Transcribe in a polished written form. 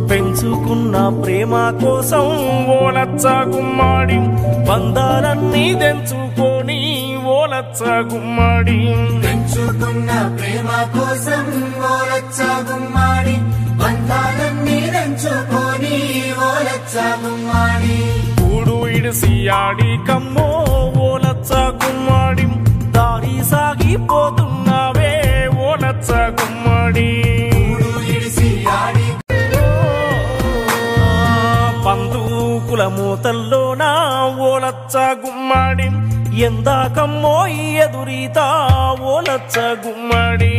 పెంచుకున్న ప్రేమ కోసం ఓలచ్చ గుమ్మాడి బంధాలన్నీ తెంచుకొని ఓలచ్చ గుమ్మాడి పెంచుకున్న ప్రేమ కోసం ఓలచ్చ గుమ్మాడి బంధాలన్నీ తెంచుకొని ఓలచ్చ గుమ్మాడి కూడు ఇడిసి ఆడి కమ్మో ఓలచ్చ గుమ్మాడి దారి సాగిపోతున్నావే ఓలచ్చ గుమ్మాడి పందుకుల మూతల్లోనా ఓలచ్చ గుమ్మాడి ఎందాకమ్మో ఎదురీతా ఓలచ్చ గుమ్మాడి